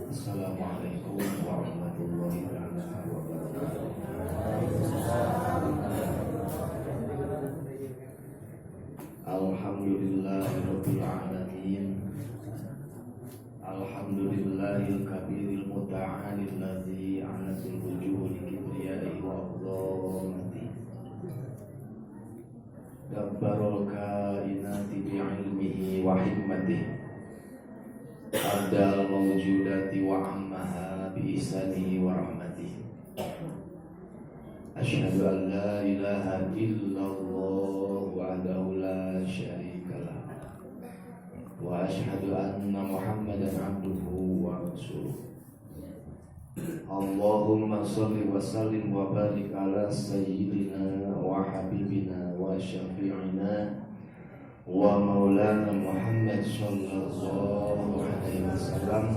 Assalamualaikum warahmatullahi wabarakatuh. Alhamdulillahirabbil alamin. Alhamdulillahil kabiril muta'alil ladzi anatul wujuhil kibriyai wa dhamati. Dabbarul kainati bi'ilmihi wa hikmatihi. Adal mawjudati wa ammaha bi'isanihi wa rahmatihi. Asyhadu an la ilaha illallah wahdahu la syarikalah wa asyhadu anna Muhammadan abduhu wa rasuluh. Allahumma shalli wa sallim wa barik ala sayyidina wa habibina wa syafi'ina wa maulana Muhammad sallallahu alaihi wasallam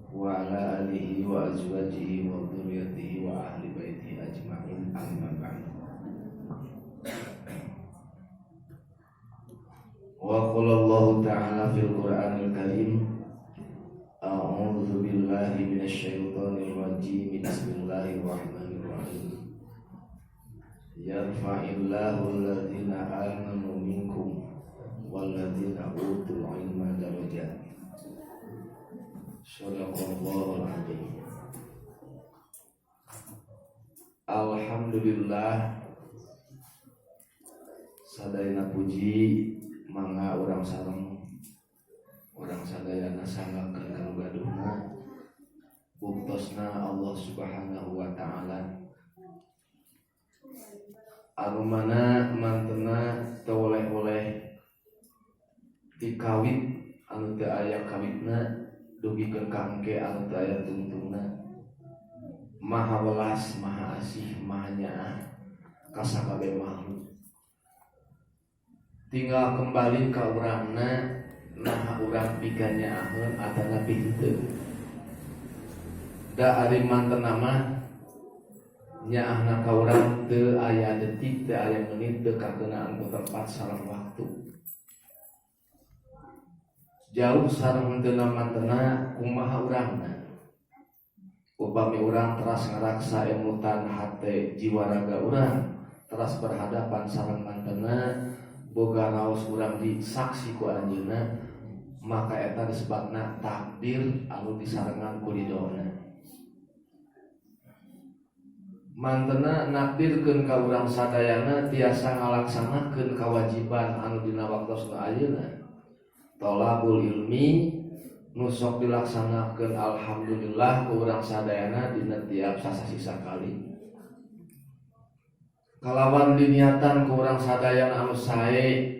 wa ala alihi wa azwajihi wa dhurriyyatihi wa ahli baitihi ajma'in, amma ba'd. Wa qala Allah ta'ala fil Qur'anil Karim, a'udzu billahi minasy syaithanir rajim, bismillahirrahmanirrahim. Yarfa'illahu alladhina amanu minkum walladhina utul ilma darajat. Shadaqallahul adzim. Alhamdulillah, sadayana puji mangga urang sareng urang sadayana sangakeun kalugaduhna buktosna Allah Subhanahu wa taala. Anu mana mantena teu oleh-oleh dikawit anu teu aya kawitna, dugikeun ka engke anu teu aya tungtungna. Maha welas, maha asih, maha nyaah ka sakabeh makhluk. Tinggal kembali ka urangna, naha urang pikannyaaheun atana pinteu. Da ari mantena mah nyaahna ka urang teu aya detik, teu aya menit, teu kageunaan ku tempat sareng waktu. Jauh sareng henteu mantena kumaha urangna. Upami urang teras ngaraksa emutan hate jiwa raga urang, teras berhadapan sareng mantena boga raos urang disaksi ku anjeunna, maka eta disebutna takdir anu disarengan ku ridona. Mantena nakdirkeun ka urang sadayana tiasa ngalaksanakeun kewajiban anu dina waktosna ayeuna. Thalabul ilmi nu sok dilaksanakeun alhamdulillah ku urang sadayana dina tiap sasasi sakali. Kalawan diniatan ku urang sadayana anu sae,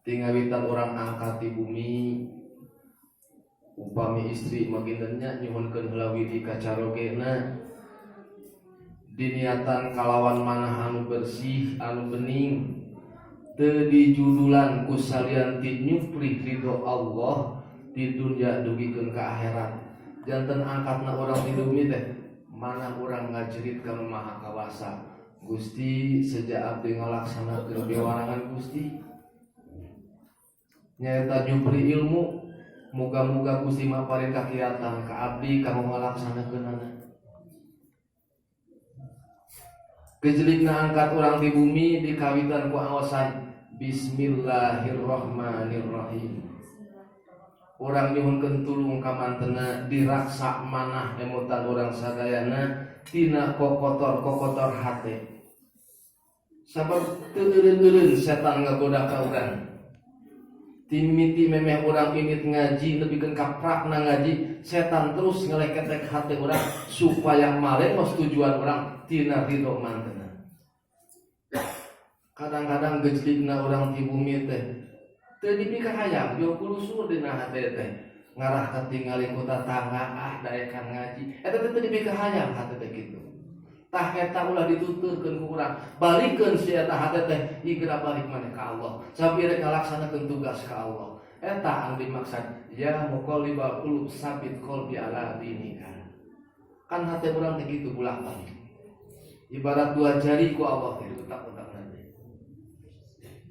tingawitan urang angkat di bumi, upami istri magintennya nyuhunkeun heula widi ka carogena. Diniatan kalawan manah anu bersih, anu bening, teu dijudulan ku salian ti nyupri ridho Allah di dunya dugikeun ka akhirat. Janten angkatna urang di bumi teh mana urang ngajerit ka Maha Kawasa, Gusti sejak abdi ngalaksanakeun bewarangan Gusti nyaeta nyupri ilmu, muga-muga Gusti maparing kakiatan ka abdi kanggo ngalaksanakeunana. Kejelikna angkat urang di bumi dikawitan ku aosan Bismillahirrahmanirrahim. Urang nyuhunkeun tulung ka mantena diraksa manah emutan urang sadayana tina kokotor hate. Sabab teu eureun-eureun setan ngagoda ka urang. Timiti memeh urang init ngaji lebihkeun ka prakna ngaji, setan terus ngeleketek hate urang supaya malengos tujuan urang tina ridho mantena. Kadang-kadang gejlikna urang di bumi teh teu dipikir hayang yo kulusur dina hate teh ngarah katingali ku tatangga daekan ngaji eta teh teu dipikir hayang hate teh kitu. Tah eta ulah dituturkeun ku urang, balikeun si eta hate teh igra balik maneh ka Allah, sabire ngalaksanakeun tugas ka Allah. Eta anu dimaksud ya muqallibal qulub sabit qalbi ala dinika. Kan hate urang teh kitu bolak-balik. Ibarat dua jari ku Allah teh diutak-utak nanti.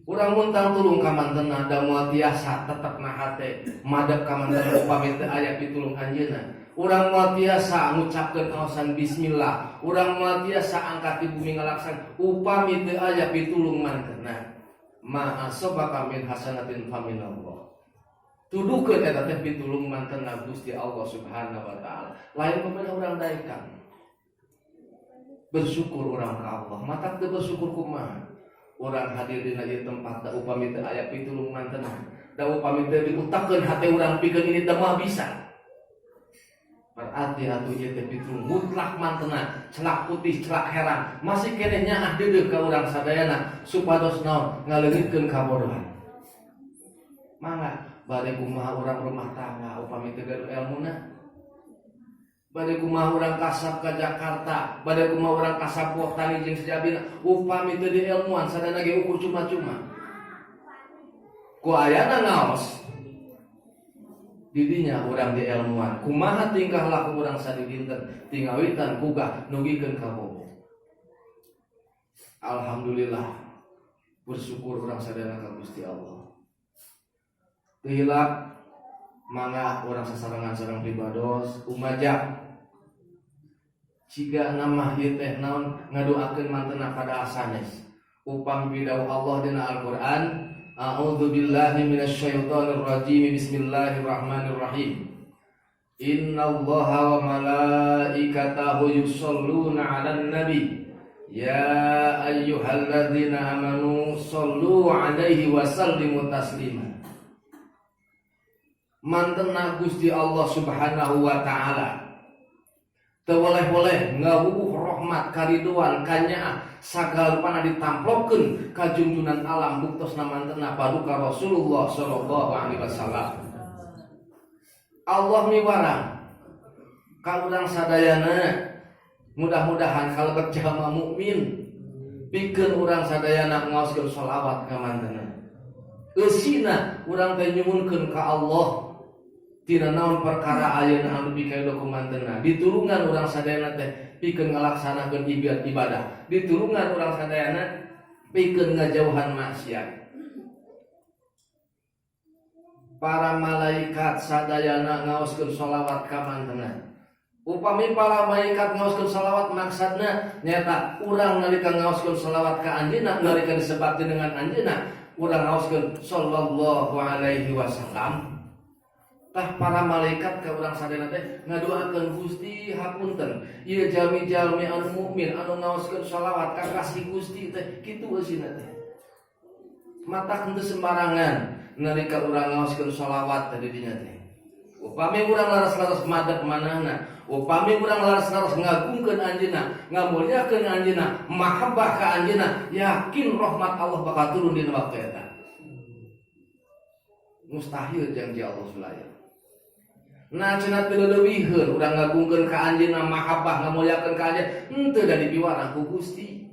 Urang muntang tulung ka mantenna da moal tiasa tetep na hate madep ka mantenna upami teu aya pitulung anjeunna. Urang moal tiasa ngucapkeun aosan bismillah, urang moal tiasa angkat di bumi ngalaksan upami teu aya pitulung mantenna. Ma asabaka min hasanatin faminallah. Tuduhkeun eta teh pitulung mantenna Gusti Allah Subhanahu wa taala. Lain pamana urang daekan. Bersyukur urang ka Allah, matak teu bersyukur kumaha? Orang hadir di ieu tempat da upami teu aya pitulung mantenna, da upami teu diutakkeun hate urang pikeun ini teh moal bisa. Berarti atuh ieu teh pitulung mutlak mantenna, celak putih, celak herang, masih keneh nyaah deudeuh ka urang sadayana supados naon ngaleungitkeun kabodohan. Mangga bade kumaha urang rumah tangga upami teu gaduh elmuna, bade kumaha urang kasab ka Jakarta, bade kumaha urang kasab buah tani jeung sajabina, upami teu di ilmuan sadana ge ukur cuma-cuma. Ku ayana ngaos di dinya urang di ilmuan, kumaha tingkah laku urang sadidinten tingawitan kugah nugikeun ka bobo. Alhamdulillah bersyukur urang sadana ka Gusti Allah. Teu hilap mangga urang sasarengan sareng pribados umajak ciga nama ieu teh naon ngadoakeun mantenna pada sanes upami bidau Allah dina Al-Qur'an. A'udzubillahi minasyaitonir rajim. Bismillahirrahmanirrahim. Innallaha wa malaikatahu yusholluna 'alan nabi ya ayyuhalladzina amanu shollu 'alaihi wa sallimu taslima. Mantenna Gusti Allah Subhanahu wa taala teu boleh-boleh ngawuh rahmat kariduan kanyaah sagala rupana ditamplokeun ka junjunan alam buktosna mantenna paduka Rasulullah sallallahu alaihi wasallam. Allah miwarang ka urang sadayana mudah-mudahan kalebet jalma mukmin pikeun urang sadayana ngaoskeun shalawat ka mantenna. Eusina urang teh nyuwunkeun ka Allah tina naon perkara ayeuna anu pikaedo ku mantenna, ditulungan urang sadayana teh pikeun ngalaksanakeun ibadah, ditulungan urang sadayana pikeun ngajauhan maksiat. Para malaikat sadayana ngaoskeun shalawat ka mantenna. Upami para malaikat ngaoskeun shalawat maksudna nyata urang nalika ngaoskeun shalawat ka anjeunna nalika disebutkeun dengan anjeunna urang ngaoskeun sallallahu alaihi wasallam. Tah para malaikat ka urang sadayana teh ngadoakeun Gusti hapunten ieu jalmi-jalmi anu mukmin anu ngaoskeun shalawat ka kasih Gusti teh kitu eusina teh. Matak henteu sembarangan nalika urang ngaoskeun shalawat teh di dinya teh. Upami urang laras-laras madep manahna, upami urang laras-laras ngagungkeun anjeunna, ngamulyakeun anjeunna, mahabbah ka anjeunna, yakin rahmat Allah bakal turun dina waktu eta. Mustahil janji Allah sulaya. Nah cenah teu leuwiheuh urang ngagungkeun ka anjeunna mahabbah ngamulyakeun ka anjeunna henteu da dipiwarang ku Gusti.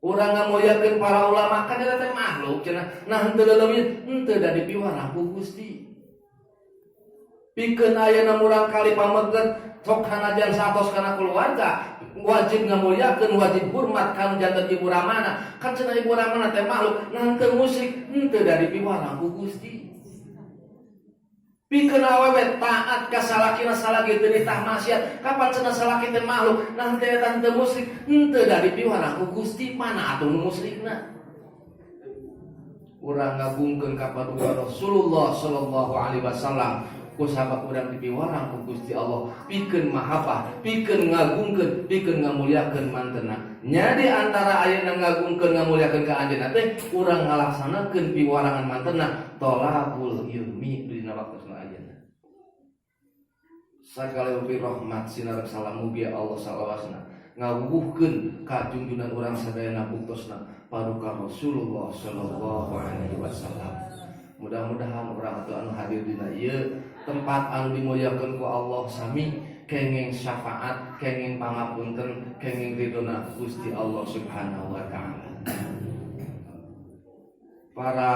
Urang ngamulyakeun para ulama kan eta teh makhluk cenah. Nah henteu leuwih henteu da dipiwarang ku Gusti. Pikeun ayeuna murang kali pameget sok hanajan satos kana keluarga wajib ngamulyakeun wajib hormat kana janten ibu ramana kan cenah ibu ramana teh makhluk nah henteu musik henteu da dipiwarang ku Gusti. Pikeun awewe taat ka salakina salaki teu nitah maksiat kapan cenah salaki teh makhluk nah teh eta teu musyrik henteu da dipiwarang ku Gusti mana atuh nu musyrikna. Urang ngagungkeun ka paduka Rasulullah sallallahu alaihi wasallam ku sabab urang dipiwarang ku Gusti Allah pikeun mahabbah pikeun ngagungkeun pikeun ngamulyakeun mantenna. Nya di antara ayeuna ngagungkeun ngamulyakeun ka anjeunna teh urang ngalaksanakeun piwarangan mantenna thalabul ilmi dina waktuna ayeuna. Sakali upi rahmat sinarek salam mugia Allah salawasna ngawuhkeun ka junjunan urang sadayana buktosna paduka Rasulullah sallallahu alaihi wasallam. Mudah-mudahan urang atuh anu hadir dina ieu tempat anu dimulyakeun ku Allah sami kenging syafaat, kenging pangapunten, kenging ridona Gusti Allah Subhanahu wa taala. Para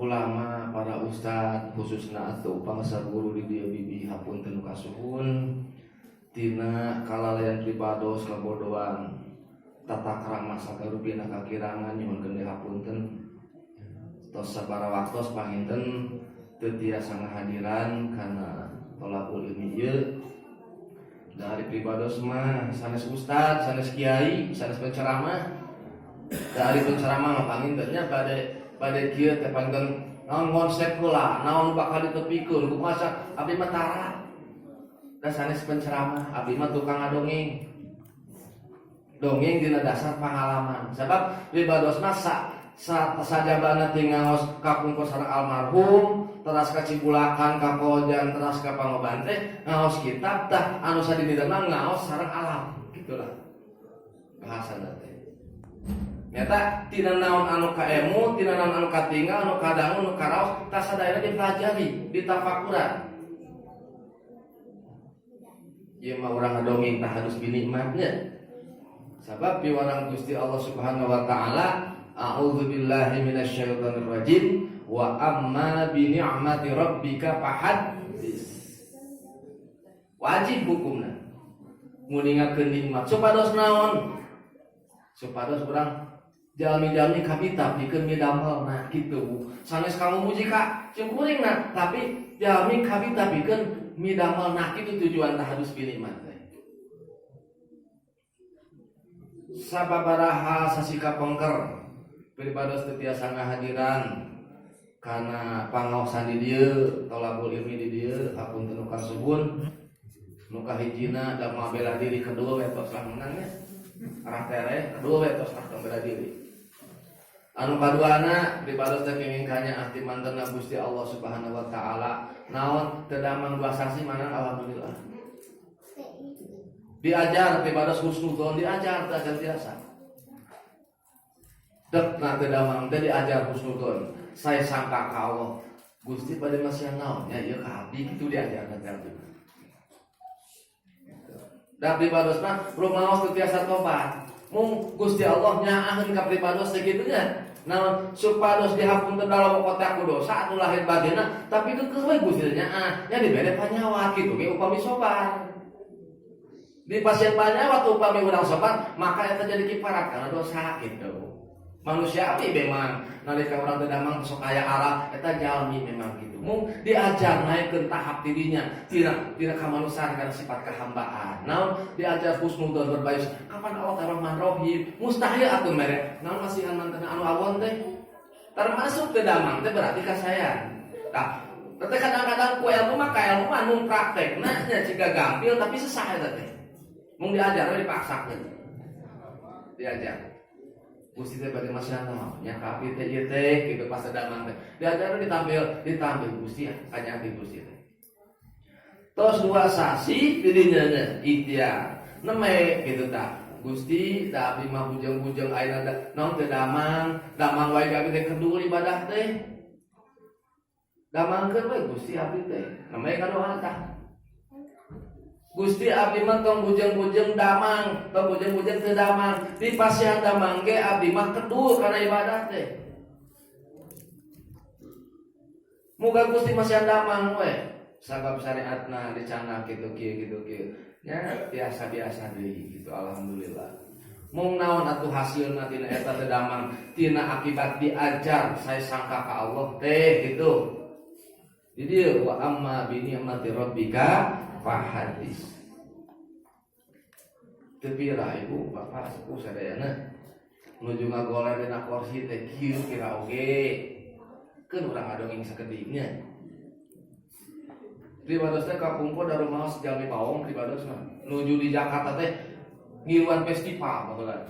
ulama, para ustad khususna atuh pangsa guru di dieu bibi hapunten kasuhun tina kalalayan pribados kabodohan tata krama sakarupina kakirangan nyuhunkeun dihapunten tos sabara waktos panginten teu tiasa ngahadiran kana tolakul ilmi ieu dari pribados mah sanes ustad, sanes kiai, sanes penceramah dari penceramah mah pangintennya pada kieu teh panginten naon konsep heula naon bakal ditepikeun kumaha abdi mah tara da sanes penceramah abdi mah tukang ngadongeng dongeng dina dasar pengalaman sabab pribadosna sajabana teh ngaos kapungkur sareng almarhum teras ka Cibulakan ka Pojan teras ka Pangoban teh ngaos kitab tah anu sadinidana ngaos sareng alam gitulah bahasana teh nyata tina naon anu kaemu tina naon anu katinggal anu kadangu anu karaos tah sadayana dipelajari ditafakuran ieu mah urang ngadongeng tah harus binikmatnya sabab piwarang Gusti Allah Subhanahu wa taala a'udzubillahi minasyaitonir rajim wa amma bi ni'mati rabbika fahaddits wajib hukumna nguningakeun nikmat supados naon supados urang jalmi-jalmi kabita pikeun midamel nah kitu sanes kamu muji ka cungkuringna tapi jalmi kabita pikeun midamel nah kitu tujuan tah harus binikmat teh sababaraha sasika pengker pribados teu tiasa ngahadiran kana pangaosan di dieu tolabul ilmi di dieu hapunten nu kasubun nu kahijina da bela diri kedua wetos lah menangnya arah tere kedua wetos lah bela diri anu kaduana pribados teh kenging kanya ahti mantenna Gusti Allah Subhanahu wa taala naon teu damang dua sasi manang alhamdulillah diajar pribados husnudzon diajar teh tiasa dek na teu damang teh diajar husnudzon saya sangka ka Allah Gusti bade masih naon nya ieu ka abdi kitu diajar teh da pribadosna rumaos teu tiasa tobat mung Gusti Allah nyaaheun ka pribados teh kitu nya naon supados dihapunten dalam kotak dosa anu lahir bageuna tapi keukeuh we Gusti nyaah nya dibere panyawat kitu ge upami sobar di pasien panyawat upami urang sobar maka eta jadi kifarat kana dosa kitu manusia abdi memang nalika urang teu damang sok aya arah eta jalmi memang kitu mung diajar naikkeun tahap dirinya tina kamanusiaan kana sifat kahambaan naon diajar husnudzon berbaik kapan Allah Rahman Rahim mustahil atuh mere naon masihan mantena anu awon teh termasuk teu damang teh berarti kasayan tah teh kadang-kadang ku ilmu mah ka ilmu anu praktekna nya ciga gampil tapi sesah eta teh mung diajar we dipaksakeun diajar Gusti teh bade masih naon nya ka abdi teh ieu teh kitu pas damang teh diajar ditampil Gusti kanya abdi Gusti teh tos dua sasi didinya ikhtiar neme kitu tah Gusti da abdi mah bujeng-bujeng ayeuna naon teh damang wae abdi teh kedul ibadah teh damangkeun we Gusti abdi teh neme kadoa tah Gusti abdi mah tong bujeng-bujeng damang, tong bujeng-bujeng teu damang. Di pasihan damang ge abdi mah kedul kana ibadah teh. Muga Gusti masihan damang we. Sabab syariatna dicana kitu kieu. Nya biasa-biasa deui gitu alhamdulillah. Mung naon atuh hasilna tina eta teu damang, tina akibat diajar saya sangka ka Allah teh gitu. Jadi wa amma bi ni'mati rabbika fahadis tepira ibu bapak sepuh sadayana nuju ngagoler dina kursi teh kieu kira oge keun urang ngadongeng sakedignya pribados teh kapungkur da rumaos jalmi paong pribados mah nuju di Jakarta teh ngiluan festival baheula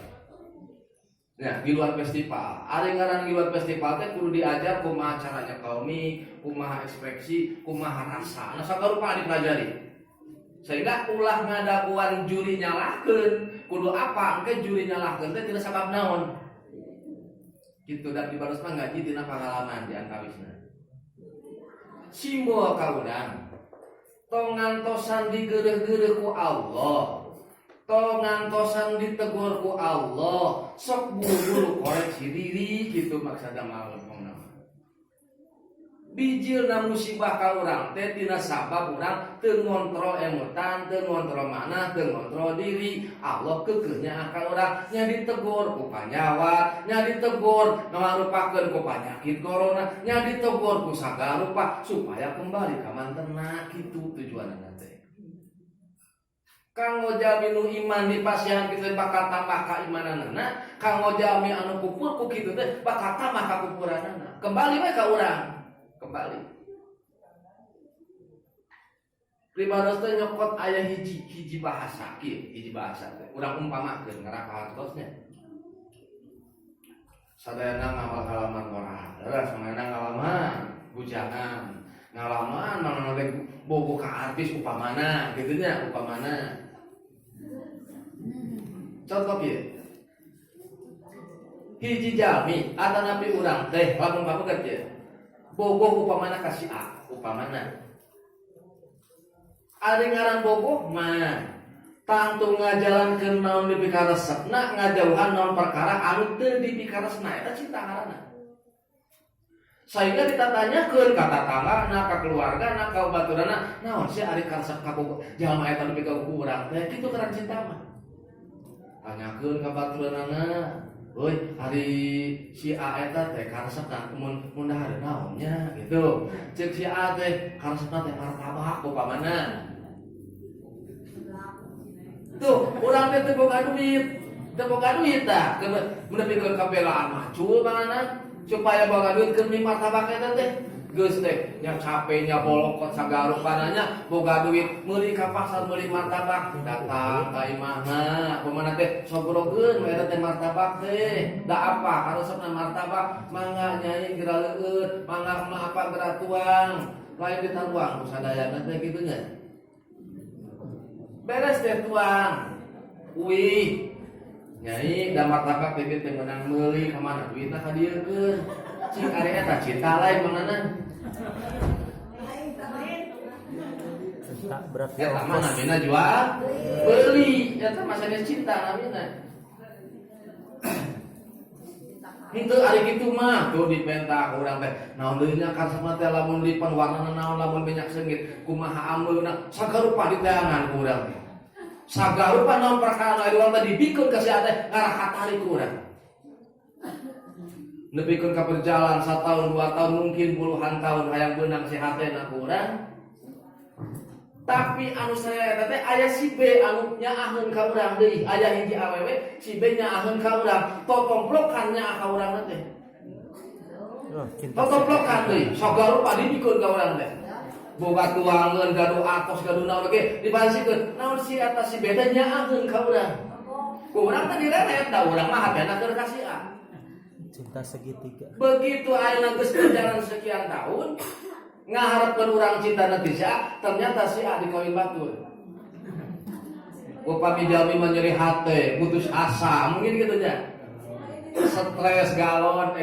ya ngiluan festival ari ngaran ngiluan festival teh kudu diajar kumaha caranya kaumi kumaha ekspresi kumaha rasa nah sakarupa dipelajari sehingga ulah ngadaguan juri nyalahkeun kudu apa engke juri nyalahkeun teh tina sabab naon kitu dan dibaros mah ngaji tina pangalaman di antawisna simbol ka urang tong ngantosan digeureuh-geureuh ku Allah tong ngantosan ditegur ku Allah sok buru-buru koreksi diri kitu maksudna mah bijilna musibah ka urang teh tina sabab urang teu ngontrol emotan, teu ngontrol mana, teu ngontrol diri. Allah keukeuhnya ka urang nya ditegur ku panyawa, nya ditegur ngarupakeun ku panyakit corona, nya ditegur ku sagala rupa supaya kembali ka mantenna kitu tujuanna teh. Kanggo jami nu iman di pasihan kitu bakal tambah keimananna, kanggo jami anu kufur ku kitu teh bakal tambah kakufuranana. Kembali we ka urang. Kembali. Pribados teh nyokot aya hiji bahasa kieu, hiji bahasa teh. Urang umpamakeun ngaraka hartosnya. Sadayana ngawal halaman moral, leres mangana ngalaman bujangan, ngalaman mana bobo ka artis upamana, gitu nya upamana. Contoh ya, hiji jami atau nabi urang teh lamun kamu kerja, bogoh upamana kasih A, upamana. Ari ngaran bogoh mah, tangtu ngajalankeun naon dipikaresepna, ngajauhan naon perkara anu teu dipikaresna eta cinta ngaranna. Sehingga ditanyakeun ka tatanggana, ka keluargana, ka baturana, naon sih ari karesep ka bogoh, jalma eta nepi ka urang teh kitu keur cinta mah. Tanyakeun ka baturanana, euy hari si A eta teh karesepna mun dahar naonnya gitu. Ceuk si A teh karesepna teh martabak upamana. Tuh, urang teh teu boga duit tah. Mun nepikeun kabelaan macul mangana supaya boga duit keur mi martabak eta teh. Geus teh nya capek nya bolokot sagala rupananya boga duit meuli ka pasar meuli martabak datang ka imahna pemana teh sogrogeun eta teh martabak teh da apa harusna martabak mangga nyai geura leueut mangga mah apa geura tuang lain ditaruang sadayana teh kitu nya beres teh tuang uih nyai da martabak teh teh meunang meuli ka mana duitna ka dieu keun cing ari eta cinta lain mangana tak berat ya sama namina jual beli eta masanya cinta namina itu ari kitu mah tuh dipentak urang teh naon deui nya karesepna teh lamun lipan warnana naon lamun minyak seungit kumaha ameulna sagarupa diteangan ku urang teh sagarupa naon perkara anu urang teh dibikeun ka si teh ngarah katari ku urang nepikeun ka perjalanan 1 tahun 2 tahun mungkin puluhan tahun hayang beunang si hatena ku urang. Tapi anu saya eta teh aya si B anu nyaaheun ka urang deui, aya hiji awewe si B nyaaheun ka urang, totomplokan nyaa ka urang teh. Totomplokan deui, sagarupa dibikeun ka urang teh. Boga tuangeun gaduh atos gaduh naon ge dibasikeun. Naon si eta si B teh nyaaheun ka urang. Ku urang teh direret da urang mah hatena keur ka si A. Cinta segitiga. Begitu ayeuna geus berjalan sekian tahun, ngaharapkeun urang cinta nanti si A, ternyata si A dikawin batur. Upami jalmi mah nyeri hate, putus asa, mungkin gitu nya. Stres galon,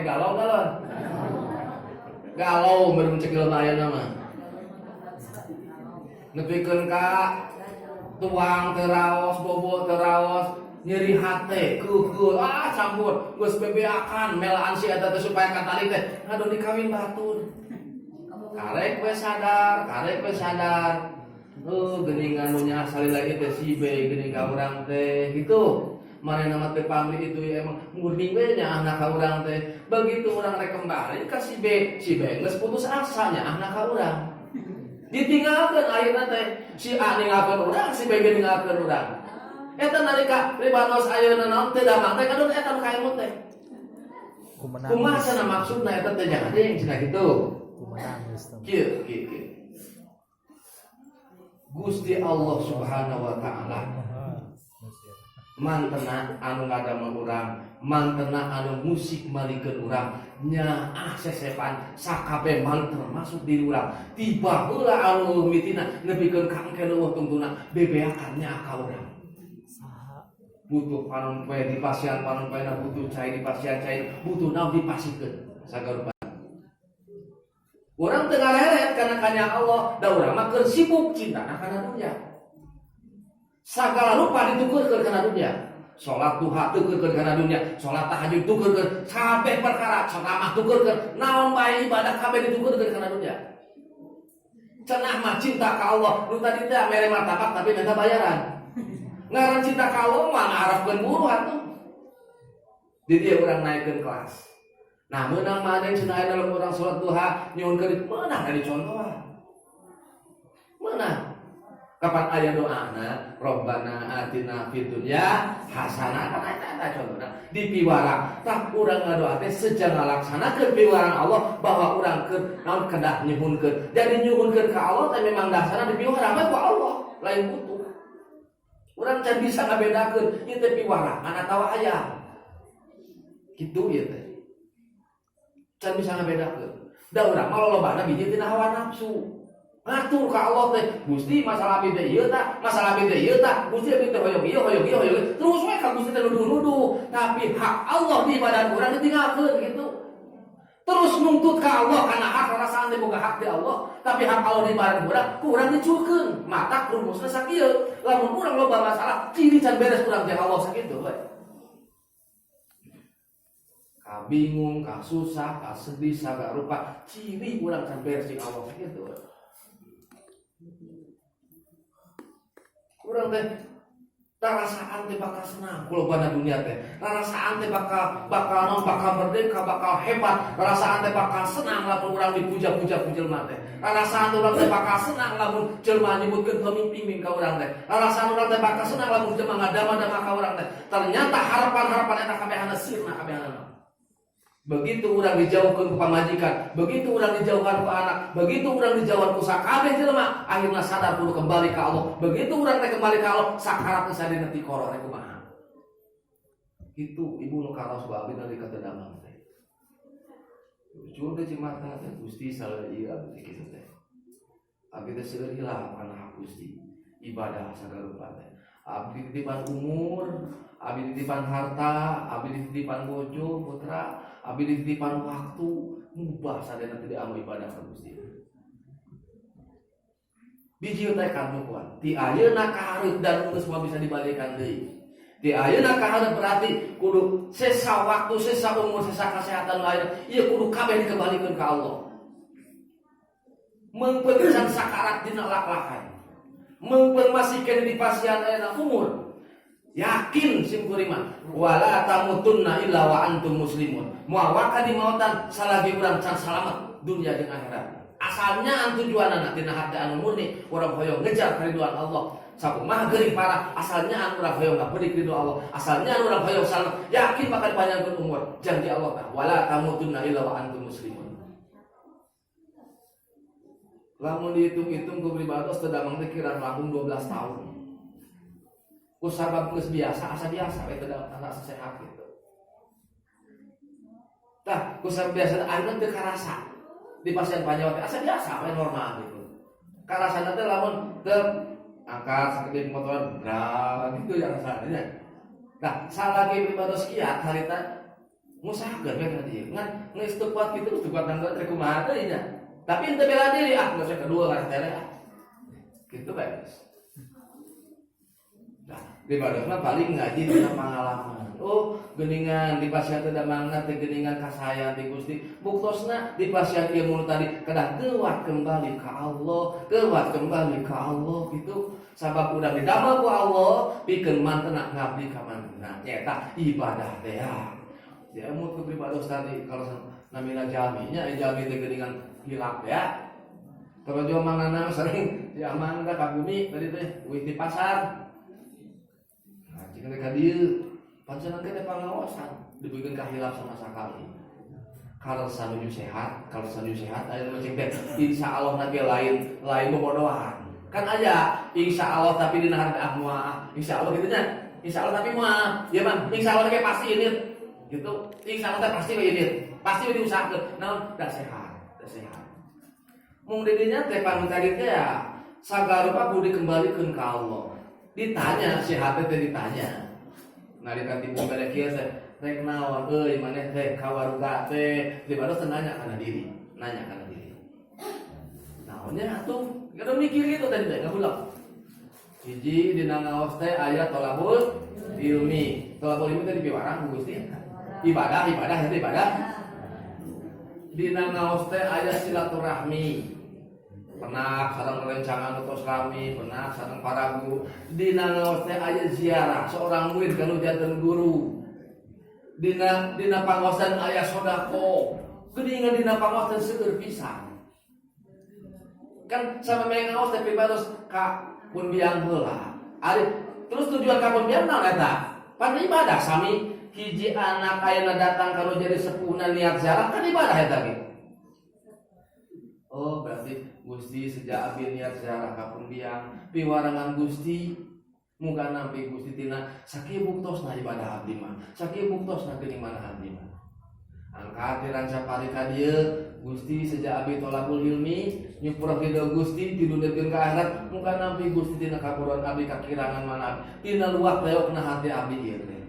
galau meureun cegeulna ayeuna mah. Nepikeun ka tuang teu raos, bobo teu raos, nyeri hate, keukeuh, campur, geus bebeakan, melaan si eta teh supaya katali teh ngadon dikawin batur. Karek we sadar. Geuning anu nya salila ieu teh si B geuning ka urang teh gitu. Manehna mah teh pamrih itu emang murni we nya anak ka urang teh. Begitu urang rek kembali ka si B geus putus asa nya anak ka urang. Ditinggalkeun ayeuna teh si A ninggalkeun urang, si B ninggalkeun urang. Eta nalika ribatos ayeuna naon teu damang teh kadon eta nu kaemut teh. Kumaha cenah maksudna eta teh jangan deui cenah kitu. Kieu. Gusti Allah Subhanahu wa taala mantena anu ngadamel urang, mantena anu musik malikeun urang, nyaah sesepan sakabe manten masuk di urang. Tiba heula anu mitina nepikeun ka engke leuwih tungtuna bebeakan nya ka urang. Butuh panon poe di pasian panon poena butuh cai di pasian cai butuh naon dipasikeun sagarupa. Urang teu ngareret kana kanya Allah, da urang mah keur sibuk cintana kana dunya. Sagala rupa ditukeurkeun kana dunya. Salat duha tukeurkeun kana dunya, salat tahajud tukeurkeun, kabeh perkara ceramah tukeurkeun, naon bae ibadah kabeh ditukeurkeun kana dunya. Cenah mah cinta ka Allah, nu tadi teh mere martabak tapi minta bayaran. Ngaran cinta ka Allah mah ngarepkeun buruhan tuh. Jadi dia urang naikeun kelas. Nah, meunang mah ada yang cenah dalam urang salat duha nyuhun keun meunang dari contohan. Meunang. Kapan aya doana, Rabbana atina fid dunya hasanah, kan eta contohna di piwara. Tah urang ngadoa teh seja ngalaksanakeun piwaran Allah bahwa urang keur naon kedah nyuhunkeun. Jadi nyuhunkeun ka Allah teh memang dasarna di piwara mah ku Allah, lain butuh. Urang can bisa ngabedakeun ieu teh piwara, kana tawa aya. Kitu ieu teh. Can bisa ngabedakeun. Da urang mah lolobana biji tina hawa nafsu. Ngatur ka Allah teh, Gusti masalah abdi teh ieu tah, masalah abdi teh ieu tah, Gusti abdi teh hoyong ieu. Terus we ka Gusti teh nuduh-nuduh, tapi hak Allah di badan urang ditinggalkeun gitu. Terus nuntut ka Allah kana hak rarasaan teh boga hak di Allah, tapi hak Allah di badan urang dicukeun. Mata rumusna sakieu, lamun urang loba masalah, ciri can beres urang jeung Allah sakitu we. Ka bingung, ka susah, ka sedih, sagala rupa, ciri urang can beres jeung Allah sakitu we. Urang teh rasaan teh bakal senang kulobana dunia teh. Rasaan teh bakal merdeka, bakal hebat. Rasaan teh bakal senang lamun urang dipuja-puja ku jelema teh. Rasaan urang teh bakal senang lamun jelema nyebutkeun pemimpin ka urang teh. Rasaan urang teh bakal senang lamun jelema ngadama-dama ka urang teh. Ternyata harapan-harapan eta kabehana sirna kabehana. Begitu urang dijauhkeun ku pamajikan, begitu urang dijauhkan ku anak, begitu urang dijauhkan ku sakabeh jelema, akhirna sadar kudu kembali ka Allah. Begitu urang teh kembali ka Allah, sakarat geus aya di koro rek kumaha. Kitu ibu nu karaos bae dari katedamang teh. Jujur teh cimata teh Gusti saleh ieu abdi kitu teh. Abdi teh seueur hilang kana hak Gusti. Ibadah sagala rupa teh. Abdi titipan umur, abdi titipan harta, abdi titipan bojo, putra, abdi titipan waktu, mubah sadayana teu diambil ibadah ka Gusti. Biji teh kanukuan, ti ayeuna ka hareup dan geus semua bisa dibalikan deui. Ti ayeuna ka hareup berarti kudu sesa waktu, sesa umur, sesa kesehatan lain, ieu kudu kabeh dikembalikeun ka Allah. Mengpeuncan sakarat dina laklakan. Mengpermasihkan di pasian ayana umur. Yakin simkurima wala tamutunna illa wa antum muslimun. Muawaka di mautan salagi urang can salamet dunia jeung akhirat. Asalnya tujuanna tina hati anu murni urang hoyong ngejar kariduan Allah. Sakumaha geuring parah asalnya anu urang hoyong ngapeudik ridho Allah. Asalnya anu urang hoyong salamet yakin bakal panjangkeun umur. Janji Allah tah wala tamutunna illa wa antum muslimun. Lamun dihitung-hitung ku pribados teu damang teh kirang langkung 12 tahun. Ku sabab geus biasa, asa biasa we teu asa sehat gitu. Tah, ku sabab biasa ayeuna teu karasa. Di pasien panjang teh asa biasa we normal gitu. Karasana teh lamun teu angkat sakit motor berat gitu ya rasanya. Nah, salagi pribados kiat harita ngusahakeun we kana dieu. Ngan geus teu kuat kitu teu kuat nanggeut rek kumaha teh nya. Tapi ente bela diri, nggak usah kedua kan tele, gitu bagus. Nah, di badasna paling ngaji dengan pengalaman. Oh, geningan di pasien tidak mangat, di geningan kasaya di Gusti. Buktosna di pasien ilmu tadi kedah teuwat kembali ke Allah, gitu. Sabab udah didamel ku Allah, pikeun mantena ngabdi ka manehna. Eta ibadah teh ya. Ya mun ku pribados tadi kalau namina jaminya jami teh geningan hilap ya. Kalau jual mangana sering diaman da ka bumi tadi teh di pasar. Nah, jika ka dieu pancenan teh pangaosan dibeukeun ka hilap sama sakali. Kalau sanuju sehat aya nu cek teh insyaallah nanti lain bobodohan. Kan aja insyaallah tapi dina hareup ahwa insyaallah kitu nya. Insyaallah tapi moal ya man insyaallah ge pasti ini gitu. Insyaallah teh pasti we ini. Pasti we diusahakeun naon da sehat. Mung didinya teh panutari teh ya sagarupa kudu dikembalikeun ka Allah. Ditanya sehat teh ditanya. Nalika tibu bade kieu teh rek naon euy maneh teh kawaruga teh dibaros nanya kana diri. Naonnya atuh kada mikir gitu tadi teh ngabulang. Hiji dina ngaos teh aya tolabul ilmi. Tolabul ilmi teh dipiwarang ku Gusti. Ibadah itu ibadah. Dina ngaos teh aya silaturahmi. Pernah sareng rencangan utos rami, pernah sareng para guru. Dina ngaos teh aya ziarah seorang murid kanu janten guru. Dina pangaosan aya sodako. Geuningan dina pangaosan seueur pisan. Kan sama meng ngaos teh pibados ka pun biang heula. Ari terus tujuan ka pun biang naon eta? Pan ibadah sami hiji anak ayeuna datang kalau jadi sepuhna niat ziarah kan ibadah eta ge. Oh, berarti Gusti sejak abi niat ziarah ka pun biang piwarangan Gusti muga nampi Gusti tina sakieu buktosna ibadah abdi mah. Sakieu buktosna geuning mana abdi mah. Angkat diranca pari ka dieu Gusti sejak abi tolabul ilmi nyupurah ridho Gusti ti dunia jeung ka akhirat muga nampi Gusti tina kaburuan abdi kakirangan mana tina luak leokna hati abdi ieu teh.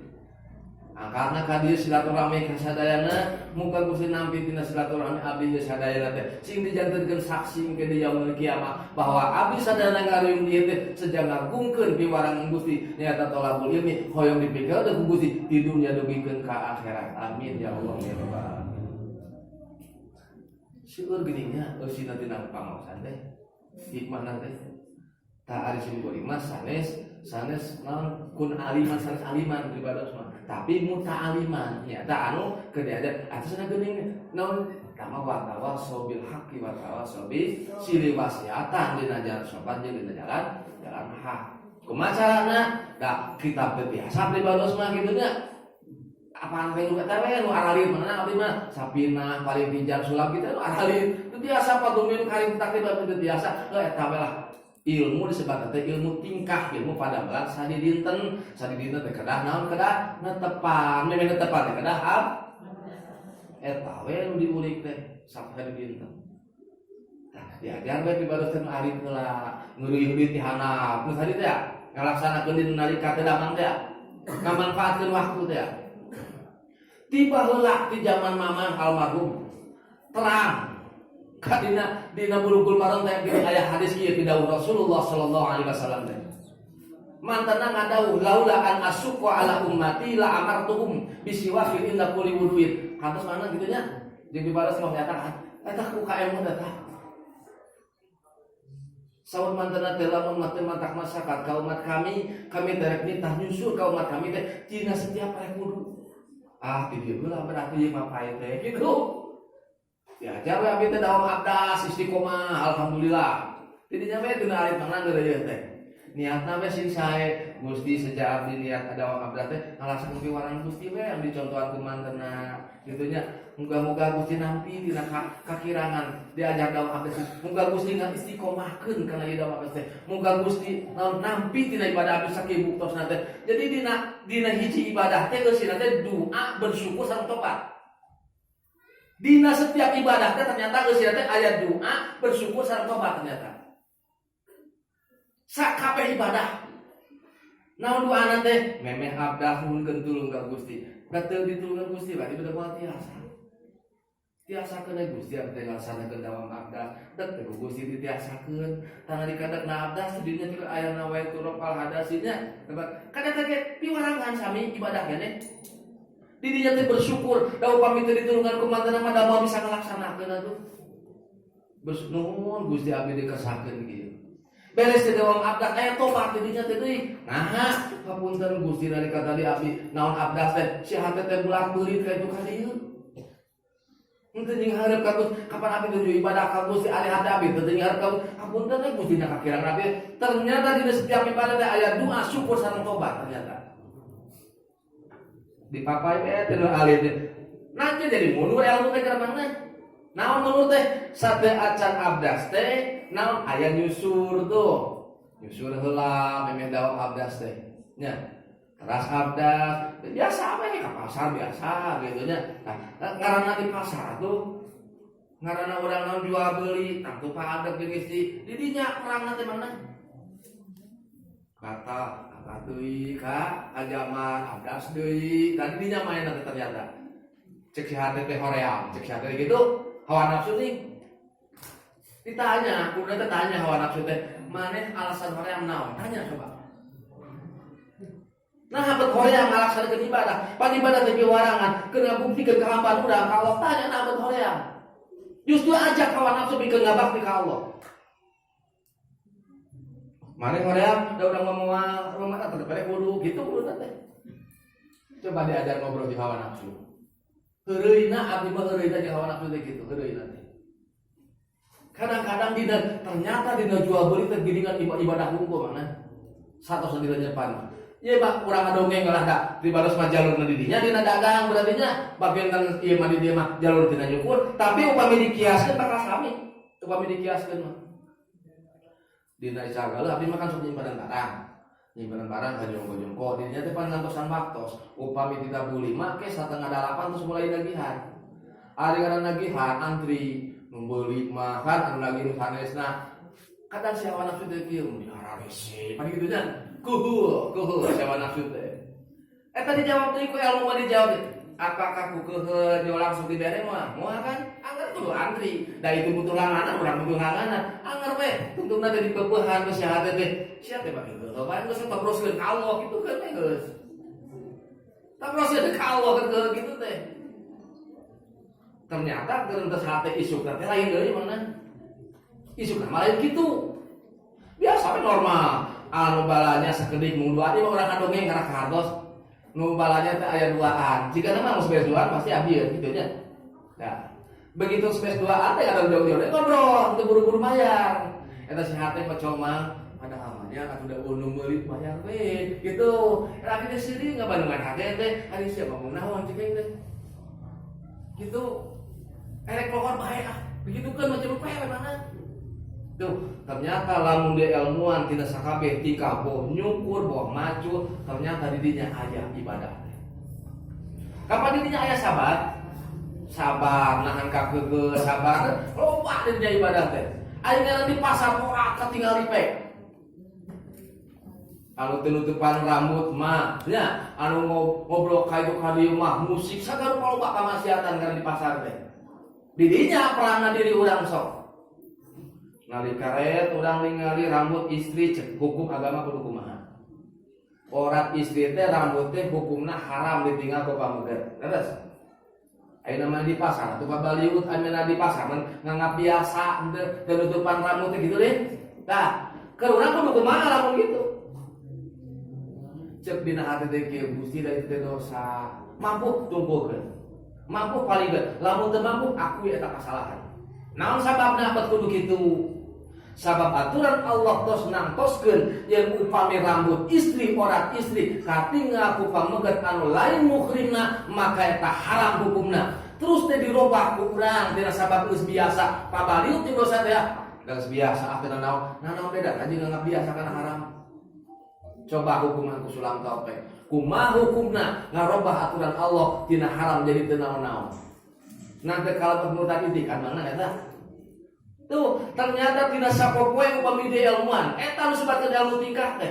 Angkatna ka dieu silaturahmi ka sadayana muga Gusti nampi tina silaturahmi abdi ieu sadayana teh sing dijantenkeun saksi ke di yaumul kiamah bahwa abdi sadayana ngariung dieu teh sejak ngagungkeun piwarangan Gusti nyata tolabul ilmi hoyong dipikeun ku Gusti ti dunia dugikeun ka akhirat. Amin ya Allah ya rabbal alamin. Syukur geuninnya eusina tina pangaosan teh hikmahna teh ta ari sing mah sanes naon kun aliman sanes aliman ibadah mah tapi muta'aliman ya ta anu keur diajar atasna geuning naon kama wa sobil haqqi wa tawasobi sili wasiatan dina jalan sopan jeung dina jalan hak kumaha carana da kitab teh biasa ibadah mah kitu nya apaan teh nu eta we nu aralin mana abdi mah sapina paling pinjar sulap kita nu aralin teu biasa padumin karing tak teu biasa eta we lah ilmu disebut teh ilmu tingkah ilmu padamelan sadi dinten teh kedah naon kedah netepan memang netepan teh kedah eta we nu diulik teh sadi dinten tah diajar we pibados teh nu arif heula ngeureuyeuh ti hanap geus hadi teh ngalaksanakeun dina nalika teh damang teh ngamanfaatkeun waktu teh tiba heula di zaman mamang almarhum terang kadina dina bulugul maram teh aya hadis ieu ti dawuh Rasulullah sallallahu alaihi wasallam teh mantana ngadawuh laula an asyqa ala ummati la amartuhum bisiwakil inda kulli wudu'in kantos mana kitu nya jeung dibalas mah nyatakan eta ku ka ilmu eta saur mantana teh lamun mate matak masyarakat ka umat kami terek nitah nyusul ka umat kami teh tina setiap rek wudu ti dieu heula berarti ieu mah pae teh kitu. Diajar we abdi teh daom abdas istiqomah alhamdulillah. Tidinya we teu arif manang geureuy teh. Niatna we sing sae Gusti sejak abdi niat daom abdas teh ngalaksanakeun piwarangan Gusti we abdi contohan kumantenna kitu nya. Muga-muga Gusti nampi dina kakirangan diajar daom abdas. Muga Gusti istiqomahkeun kana ieu daom abdas teh. Muga Gusti nampi tina ibadah abdi sakieu buktosna teh. Jadi dina hiji ibadah teh eusina teh doa bersyukur sareng tobat. Dina setiap ibadah teh ternyata geusina teh aya doa bersyukur sareng tobat ternyata. Sakabeh ibadah. Naon doana teh? Memeh abdah nuhunkeun tulung ka Gusti. Teu ditulungan Gusti berarti bener moal tiasa. Tiasakeun Gusti abdi ngalaksanakeun dawam abdah. Teu ku Gusti ditiasakeun. Tanggal dikadekna abdah sedina teh aya nawaitu rafal hadasinya. Kadang ge piwarangan sami ibadah keneh. Didinya teh bersyukur da upami teu ditulungan ku mantanna mah da moal bisa ngalaksanakeun atuh. Nuhun Gusti abdi dikesakeun kieu. Beres teh dawam abdas aya tobat didinya teh deui. Nah, hapunten Gusti nalika tadi abdi naon abdas teh si hate teh bulat-bulit ka itu ka dieu. Henteu jeung hareup ka Gusti kapan abdi nuju ibadah ka Gusti ari hate abdi teh jeung hareup ka hapunten teh Gusti nya kakirangan abdi. Ternyata di setiap ibadah teh aya doa syukur sareng tobat ternyata. Dipapai teh nu alit teh. Nanti jadi mundur ilmu teh keur mana? Naon mundur teh? Sate acan abdas teh naon aya nyusur tuh. Nyusur heula memeh daom abdas teh. Nya. Teras abdas, biasa we ka pasar biasa gitu nya. Nah, ngaranna di pasar tuh ngaranna urang naon jual beli, tah tuh paadeg jeung istri. Di dinya perangna teh mana? Kata deui ka ajaman abdas deui tadi dinya main teh ternyata cek si hate teh hoream cek si hate gitu hawa nafsu nih Ditanya, kudu tanya hawa nafsu teh, maneh alasan hoream naon? Tanya coba. Nah, bet hoream ngalaksanakeun ibadah, pan ibadah teh warangan, keur ngabukti ke hambaan urang ka Allah, tanya na bet hoream. Justru ajak hawa nafsu pikeun ngabakti ka Allah. Maneh hoream da urang ngomong rumah teh bere kudu gitu kudu teh. Coba diajar ngobrol di hawa nafsu. Heureuyna abdi mah heureuyna jeung hawa nafsu teh kitu, heureuyna teh. Kadang-kadang ternyata dina jual beli teh giringan ibadah hukum mana. Satos dina Jepang. Ieu mah urang ngadongeng lah da dibaros mah jalurna di dinya dina dagang berarti nya bagian kan ieu mah di dieu mah jalur dina nyukur, tapi upami dikiaskeun bakal sami. Upami dikiaskeun mah. Dina sagala abdi mah kan sok nyimpen barang. Nyimpen barang kajong-kajongko di dinya teh pan ngantosan baktos. Upami ditabuli mah ke 7:30 terus mulai nagihan. Ari ngaran nagihan antri membeli makan anu lagi nu sanesna kadang si hawa nafsu teh kieu dihararese pan kitu nya kuhu si hawa nafsu teh eta dijawab teh ku ilmu mah dijawab apakah ku keuheun yo langsung dibere mah moal kan anggar kudu antri da itu butuh langanan urang butuh langanan anggar we tuntuna teh dipeueuhan geus sia teh sia teh bagi heuh bae geus tabroskeun ka Allah kitu kan teh geus tabroskeun ka Allah keur kitu teh. Ternyata geuntes hate isuk teh lain deui mana. Isuk mah lain kitu. Biasa we normal. Anu balanya sakedik mung dua ieu urang ngadongeng kana kartos. Nu balanya teh aya duaan. Jika nama geus beres duaan pasti abieun kitu nya. Nah, begitu beres duaan teh ada jauh-jauh ngobrol, teu buru-buru bayar. Eta si hate pacoma ada amannya atuh da unu meuli bayar we gitu. Laki teh seuring ngabandungan hate teh ari sia ngomong naon cing teh. Gitu erek pohon bae begitu kan macam apa mana tuh ternyata lamun dia ilmuwan tina sakabeh tingkah boh nyukur boh maju ternyata di dinya aya ibadah kapan di dinya aya sabar nahan ka keukeuh sabar loba di dinya ibadah teh ayeuna di pasar ora katinggal ripek anu tutupan rambut mah nya anu ngobrol ka dieu mah musik sagala loba kamaksiatan kana di pasar teh di dinya perangna diri urang sok nalika ret urang ningali rambut istri cek hukum agama kudu kumaha orat istri teh rambut teh hukumna haram ditinggal ku pamuger terus ayeuna mah di pasar atuh babaliut ayeuna di pasar nganggap biasa tutupan rambut teh gitu deh tah keur urang kudu kumaha lamun gitu cek dina hati teh kieu Gusti da itu dosa mampu tunggukeun mampu palingkeun lamun teu mampu akui eta kasalahan naon sababna bet kudu kitu sabab aturan Allah tos nangtoskeun yen upami rambut istri orat istri katinggal ku pameget anu lain muhrimna maka eta haram hukumna terus teh dirobah ku urang dina sabab geus biasa pabaliut ti dosa teh geus biasa akhirna naon beda anjing nganggap biasa kana haram. Coba hukuman ku sulam topeng kumaha hukumna ngarobah aturan Allah tina haram jadi teu naon-naon nanti kalau penurut itu kan mana eta tuh ternyata tina sapopoe upami dia ilmuwan eta nu sebatkeun ilmu tingkah teh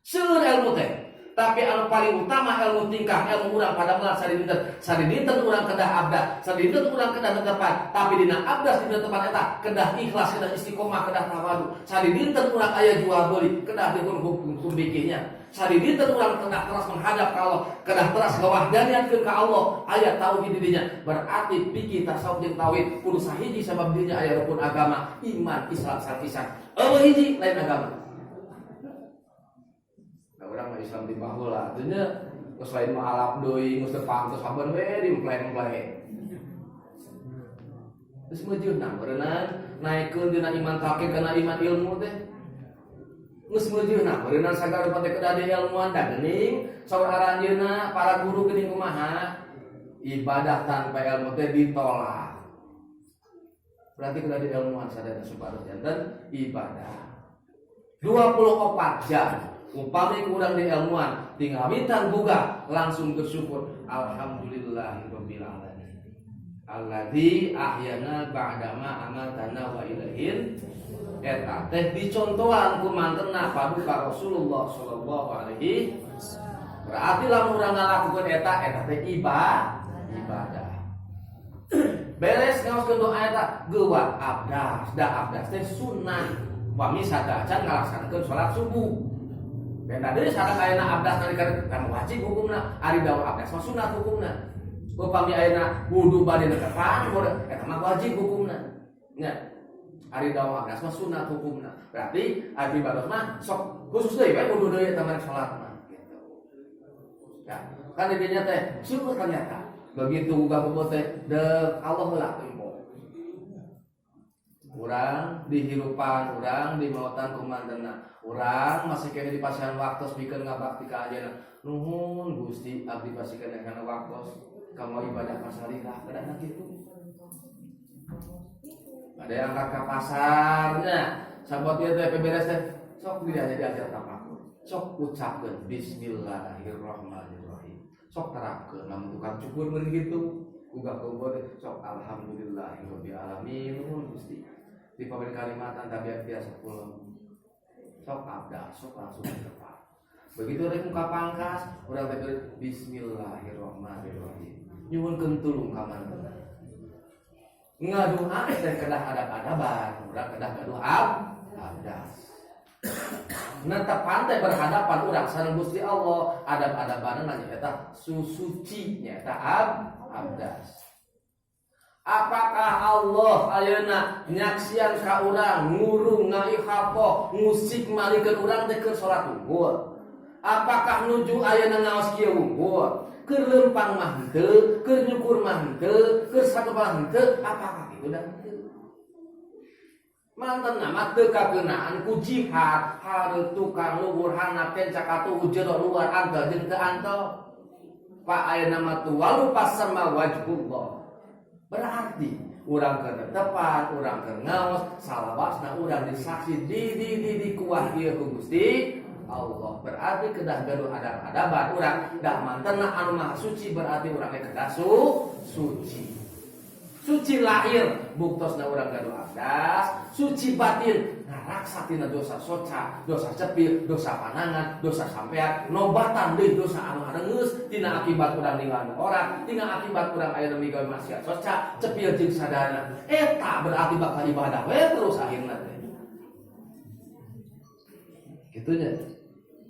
seueur ilmu teh tapi anu paling utama ilmu tingkah ilmu urang pada melar sadinten urang kedah abdas sadinten urang kedah netepan tapi dina abdas dina tepan eta kedah ikhlas kedah istiqomah kedah tawadu sadinten urang aya jual beli kedah hukum bikihnya sadinten urang kedah terus menghadap ka Allah kedah terus gawahdaniatkeun ka Allah aya tauhid di dinya berarti fikih tasawuf jeung tauhid kudu sahiji sabab dinya aya rukun agama iman Islam sakisan eueuh hiji lain agama orang mah Islam di baheula teunya geus lain mah alap deui geus teu pantes sabar we dimpleng-pleng geus meujeunna berenang naikkeun dina iman taqi kana iman ilmu teh geus meujeunna berenang sagala teh kedah di ilmuan da geuning saur aranjeunna para guru geuning kumaha ibadah tanpa ilmu teh ditolak berarti kedah di ilmuan sadaya supados janten ibadah 24 jam upami kurang di ilmuwan tinggal mintan buka langsung bersyukur alhamdulillahirabbil alamin alladzi ahyana ba'dama amatana wa ilaihin eta teh dicontohan ku mantenna paduka Rasulullah sallallahu alaihi berarti lamun urang ngalakukeun eta teh ibadah beres ngaoskeun doa eta eta geua abdas, da abdas teh sunnah. Wami sadacan ngalaksanakeun salat subuh. Dan tadi saat ayeuna abdas nalika kan wajib hukumna, ari dawa abdas mah sunat hukumna. Upami ayeuna wudu bade netepan, eta mah wajib hukumna. Nya. Ari dawa abdas mah sunat hukumna. Berarti ari ibadah mah sok khusus deui bae wudu deui eta mah salat mah gitu. Ya, kan didinya teh syukur ternyata. Begitu uga bobo teh deuk Allah heula tempo. Urang di hirupan, urang di mautan kumantenna. Urang masih kene di pasihan waktu pikeun ngabakti ka ajeuna. Nuhun Gusti abdi pasikeun kana waktu kamu ibadah pasalila kadang kitu. Ada yang angkat ke pasarnya, sahabat dia teh beberes teh, sok dia diajar tapakur, sok ucapkeun Bismillahirrahmanirrahim, sok terapkeun lamun tukang cukur mun gitu, uga kumpul sok alhamdulillahirabbil alamin, nuhun Gusti. Di pabrik kalimatan tabiat biasa kula. Sok abda, sok langsung tepat. Begitu rek muka pangkas, urang teh Bismillahirrahmanirrahim. Nyuwunkeun tulung ka manehna. Ngaduha teh kedah adab-adaban, urang kedah gaduh abdas. Netepan teh berhadapan urang sareng Gusti Allah, adab-adabanna nyaeta susuci nyaeta abdas. Apakah Allah ayeuna nyaksian ka urang ngurung ngaihapo musik malikeun urang teh keur salat unggul? Apakah nuju ayeuna ngaos kieu unggul? Keur leumpang mah henteu, keur nyukur mah henteu, keur satebal henteu, apakah kitu da henteu? Manten nama teu kakeunaan ku jihad, hareup tukang luhur handap teh cakatu jero luar anteu jeung teu anteu. Pa ayeuna mah tu walu pasama wajhullah. Berarti urang keur tepat, urang keur ngaos, salawasna urang disaksi di kuah ieu ku Gusti Allah. Berarti kedah gaduh adab-adaban urang da mantenna anu maha suci berarti urang kedah suci. Suci lahir buktosna urang gaduh abdas, suci batin ngaraksa tina dosa soca, dosa cepil, dosa panangan, dosa sampean, nobatan deui dosa anu hareungeus tina akibat urang ninggalkeun orang, tina akibat urang aya nu migawe maksiat soca, cepil jeung sadana. Eta berarti bakal ibadah we terus akhirna teh. Kitu nya.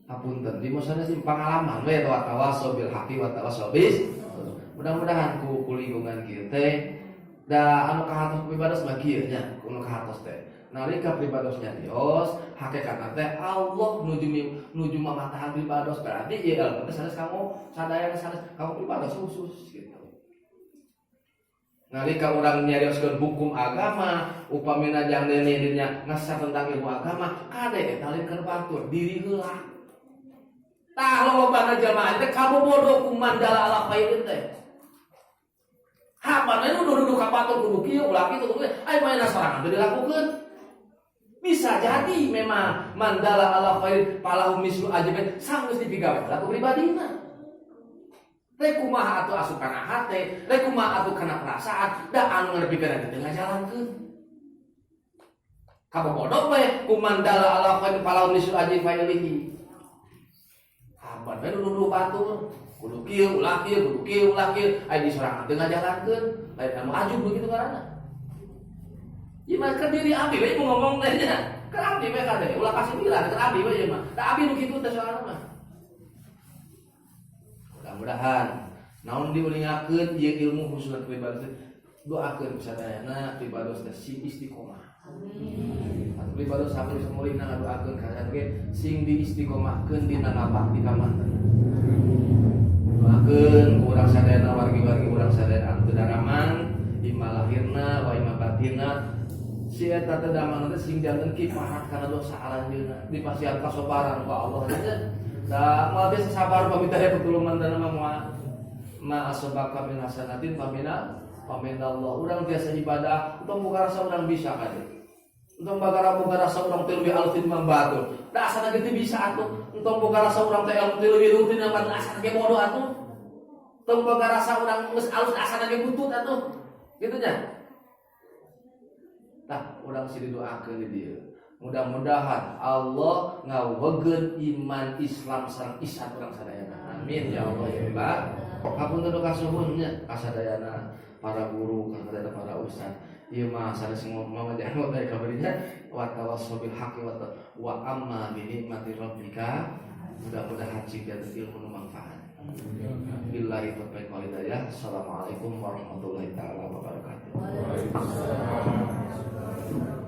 Hapunten, di masana sih pengalaman we tawaso bil haqi wa tawaso bis. Mudah-mudahan ku lingkungan kieu teh da anu kahatos pribados mah kieu nya, anu kahatos teh. Nalika pribadosnya dios, hakikatna teh Allah nuju mamatahan pribados berarti ieu ilmu teh sanes kamu sadaya sanes kamu pribados khusus gitu. Nalika urang nyarioskeun hukum agama, upamina jang dene ngasah tentang ilmu agama, kade eta lain keur batur diri heula. Tah lolobana jamaah teh kabobodo ku mandala ala khairin teh. Haban anu dudu ka batur kudu kieu ulah kitu kudu aya maena sorangan teu dilakukeun. Bisa jadi memang mandala ala khair palahu mislu ajabet sanggeus dipigawe laku pribadina. Rek kumaha atuh asup kana hate, rek kumaha atuh kana perasaan, da anu ngarepikeun teh ngajalankeun. Kabobodo we ku mandala ala khair palahu mislu ajabet lihi. Haban we dudu batur kudu kieu ulah kieu kudu kieu ulah kieu aya disorangan teu ngajalankeun, lain anu ajub begitu karana. Iman ke diri abdi we ngomong teh nya. Ke abdi we kade ulah kasih bilang ke abdi we ieu mah. Da abdi nu kitu teh soalna mah. Mudah-mudahan naon diulingakeun ieu ilmu husnul pribados doakeun sadayana pribados teh sing istiqomah. Amin. Atuh pribados sabar samulina ngadoakeun ka ge sing diistiqomahkeun dina ngabakti ka manten. Doakeun urang sadayana wargi-wargi urang sadayana anu teu daraman imma lahirna wa imma batinna si eta teh damang teh sing janten kiparat kana dosa alanjeunna dipasihan kasabaran ku Allah teh da moal biasa sabar paminta pitulungan dan ma asbaka min hasanatin pamina Allah urang biasa ibadah untuk boga rasa urang bisa kade untuk boga rasa urang teh leuwih alfin mambatur da asana ge teu bisa atuh untuk boga rasa urang teh leuwih rutin mah asana ge bodoh atuh untuk boga rasa urang geus alus asana ge butut atuh kitu nya. Tah urang sih didoakeun di dieu. Mudah-mudahan Allah ngaweugeun iman Islam sareng ihsan urang sadayana. Amin ya Allah ya Rabb. Hapunten kasuhun nya kasadayana para guru, kasadayana para ustaz. Ieu mah sanes ngomong jangan wae kabarinya wa tawassaw bil haqqi wa amma bi nikmati rabbika. Mudah-mudahan jika ilmu manfaat. Billahi taufiq wal hidayah. Assalamualaikum warahmatullahi taala wabarakatuh. Waalaikumsalam.